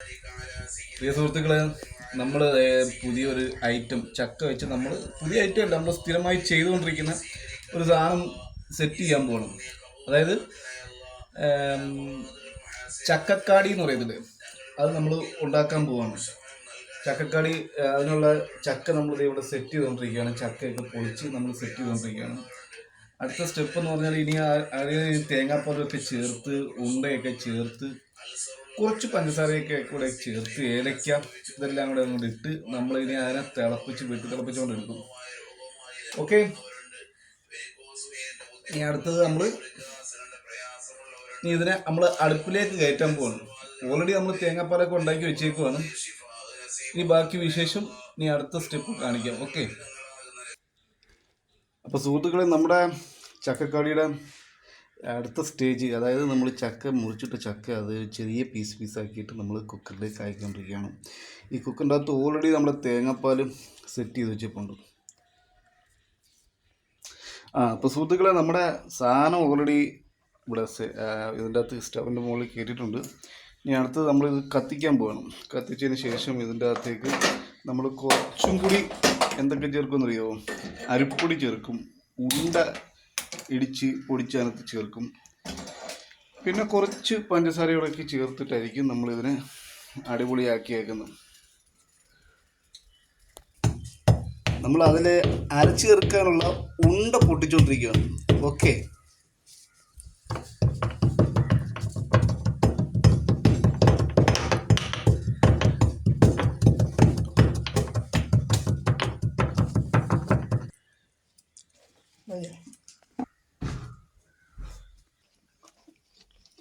പ്രിയ സുഹൃത്തുക്കളെ, നമ്മൾ പുതിയൊരു ഐറ്റം ചക്ക വെച്ച് നമ്മൾ പുതിയ ഐറ്റം അല്ല, നമ്മൾ സ്ഥിരമായി ചെയ്തുകൊണ്ടിരിക്കുന്ന ഒരു സാധനം സെറ്റ് ചെയ്യാൻ പോകണം. അതായത് ചക്കക്കാടി എന്ന് പറയുന്നത്, അത് നമ്മൾ ഉണ്ടാക്കാൻ പോവാണ്. ചക്കക്കാടി, അതിനുള്ള ചക്ക നമ്മൾ ഇവിടെ സെറ്റ് ചെയ്തുകൊണ്ടിരിക്കുകയാണ്. ചക്കയൊക്കെ പൊളിച്ച് നമ്മൾ സെറ്റ് ചെയ്തുകൊണ്ടിരിക്കുകയാണ്. അടുത്ത സ്റ്റെപ്പ് എന്ന് പറഞ്ഞാൽ ഇനി അതിന് തേങ്ങാപ്പാലൊക്കെ ചേർത്ത് ഉണ്ടയൊക്കെ ചേർത്ത് കുറച്ച് പഞ്ചസാരയൊക്കെ കൂടെ ചേർത്ത് ഏലക്ക ഇതെല്ലാം കൂടെ അങ്ങോട്ട് ഇട്ട് നമ്മളിനി അതിനെ തിളപ്പിച്ചുകൊണ്ടിരിക്കും. ഓക്കെ, ഇനി അടുത്തത് ഇതിനെ നമ്മൾ അടുപ്പിലേക്ക് കയറ്റാൻ പോവാണ്. ഓൾറെഡി നമ്മൾ തേങ്ങാപ്പാലൊക്കെ ഉണ്ടാക്കി വെച്ചേക്കുവാണ്. ഇനി ബാക്കി വിശേഷം ഇനി അടുത്ത സ്റ്റെപ്പ് കാണിക്കാം. ഓക്കെ, അപ്പോൾ സുഹൃത്തുക്കളെ, നമ്മുടെ ചക്കക്കാടിയുടെ അടുത്ത സ്റ്റേജ്, അതായത് നമ്മൾ ചക്ക മുറിച്ചിട്ട് ചക്ക അത് ചെറിയ പീസാക്കിയിട്ട് നമ്മൾ കുക്കറിലേക്ക് അയക്കൊണ്ടിരിക്കുകയാണ്. ഈ കുക്കറിൻ്റെ അകത്ത് ഓൾറെഡി നമ്മൾ തേങ്ങാപ്പാൽ സെറ്റ് ചെയ്ത് വെച്ചിട്ടുണ്ട്. അപ്പോൾ സുഹൃത്തുക്കളെ, നമ്മുടെ സാധനം ഓൾറെഡി ഇവിടെ ഇതിൻ്റെ അകത്ത് സ്റ്റവിൻ്റെ മുകളിൽ കയറ്റിയിട്ടുണ്ട്. ഇനി അടുത്തത് നമ്മളിത് കത്തിക്കാൻ പോകണം. കത്തിച്ചതിന് ശേഷം ഇതിൻ്റെ അകത്തേക്ക് നമ്മൾ കുറച്ചും കൂടി എന്തൊക്കെ ചേർക്കുമെന്നറിയാമോ? അരിപ്പൊടി ചേർക്കും, ഉണ്ട ഇടിച്ച് പൊടിച്ചതിനകത്ത് ചേർക്കും, പിന്നെ കുറച്ച് പഞ്ചസാരയോടൊക്കെ ചേർത്തിട്ടായിരിക്കും നമ്മളിതിനെ അടിപൊളിയാക്കിയേക്കുന്നത്. നമ്മൾ അതിൽ അരച്ച് ചേർക്കാനുള്ള ഉണ്ട പൊട്ടിച്ചുകൊണ്ടിരിക്കുകയാണ്. ഓക്കെ,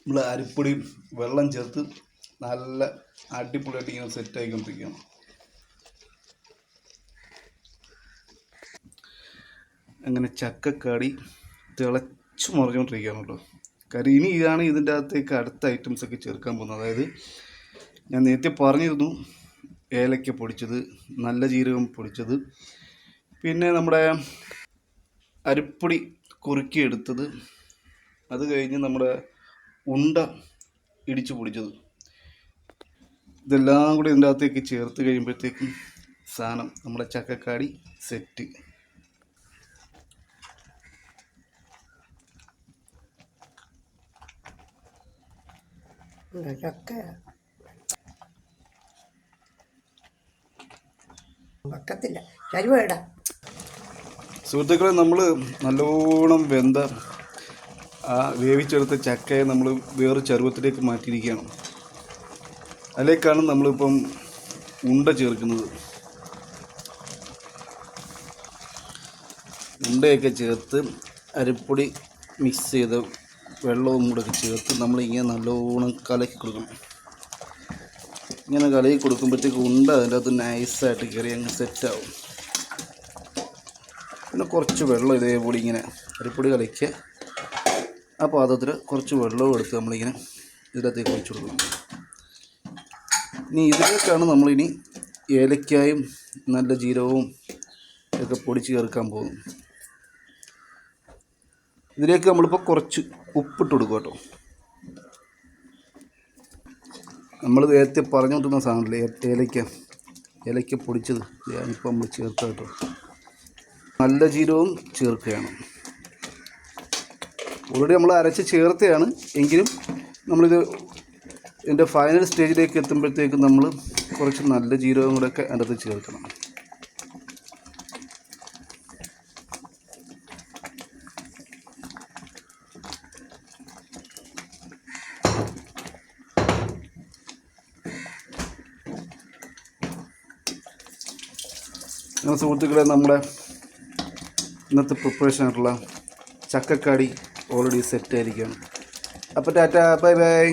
നമ്മൾ അരിപ്പൊടി വെള്ളം ചേർത്ത് നല്ല അടിപൊളിയായിട്ട് ഇങ്ങനെ സെറ്റ് ആയിക്കൊണ്ടിരിക്കുകയാണ്. അങ്ങനെ ചക്കക്കാടി തിളച്ചു മറിഞ്ഞുകൊണ്ടിരിക്കുകയാണ് കേട്ടോ. കാര്യം ഇനി ഇതാണ് ഇതിൻ്റെ അകത്തേക്ക് അടുത്ത ഐറ്റംസൊക്കെ ചേർക്കാൻ പോകുന്നത്. അതായത് ഞാൻ നേരത്തെ പറഞ്ഞിരുന്നു, ഏലക്ക പൊടിച്ചത്, നല്ല ജീരകം പൊടിച്ചത്, പിന്നെ നമ്മുടെ അരിപ്പൊടി കുറുക്കിയെടുത്തത്, അത് കഴിഞ്ഞ് നമ്മുടെ ഉണ്ട ഇടിച്ച് പൊടിച്ചത്, ഇതെല്ലാം കൂടി ഇതിൻ്റെ അകത്തേക്ക് ചേർത്ത് കഴിയുമ്പോഴത്തേക്കും സാധനം നമ്മുടെ ചക്കക്കാടി സെറ്റ്. സുഹൃത്തുക്കളെ, നമ്മൾ നല്ലോണം വെന്ത വേവിച്ചെടുത്ത ചക്കയെ നമ്മൾ വേറെ ചരുവത്തിലേക്ക് മാറ്റിയിരിക്കുകയാണ്. അതിലേക്കാണ് നമ്മളിപ്പം ഉണ്ട ചേർക്കുന്നത്. ഉണ്ടയൊക്കെ ചേർത്ത് അരിപ്പൊടി മിക്സ് ചെയ്ത് വെള്ളവും കൂടെ ചേർത്ത് നമ്മളിങ്ങനെ നല്ലോണം കലക്കി കൊടുക്കണം. ഇങ്ങനെ കലക്കി കൊടുക്കുമ്പോഴത്തേക്ക് ഉണ്ട അതിൻ്റെ അകത്ത് നൈസായിട്ട് കയറി അങ്ങ് സെറ്റാവും. പിന്നെ കുറച്ച് വെള്ളം ഇതേപോലെ ഇങ്ങനെ അരിപ്പൊടി കലക്കിയ ആ പാത്രത്തിൽ കുറച്ച് വെള്ളവും എടുത്ത് നമ്മളിങ്ങനെ ഇതിനകത്തേക്ക് ഒഴിച്ചു കൊടുക്കണം. ഇനി ഇതിലേക്കാണ് നമ്മളിനി ഏലക്കായും നല്ല ജീരകവും ഒക്കെ പൊടിച്ച് ചേർക്കാൻ പോകുന്നത്. ഇതിലേക്ക് നമ്മളിപ്പോൾ കുറച്ച് ഉപ്പിട്ട് കൊടുക്കും കേട്ടോ. നമ്മൾ നേരത്തെ പറഞ്ഞുകൊണ്ടിരുന്ന സാധനമല്ലേ ഏലക്ക പൊടിച്ചത്, ഞാനിപ്പോൾ നമ്മൾ ചേർത്ത കേട്ടോ. നല്ല ജീരകവും ചേർക്കുകയാണ്. ഓൾറെഡി നമ്മൾ അരച്ച് ചേർത്തയാണ്, എങ്കിലും നമ്മളിത് ഇതിൻ്റെ ഫൈനൽ സ്റ്റേജിലേക്ക് എത്തുമ്പോഴത്തേക്കും നമ്മൾ കുറച്ച് നല്ല ജീരകം കൂടെയൊക്കെ അതിനകത്ത് ചേർക്കണം. അങ്ങനെ സുഹൃത്തുക്കളെ, നമ്മുടെ ഇന്നത്തെ പ്രിപ്പറേഷൻ ആയിട്ടുള്ള ചക്കക്കാടി ഓൾറെഡി സെറ്റ് ആയിരിക്കുകയാണ്. അപ്പോൾ ടാറ്റ, ബൈ ബൈ.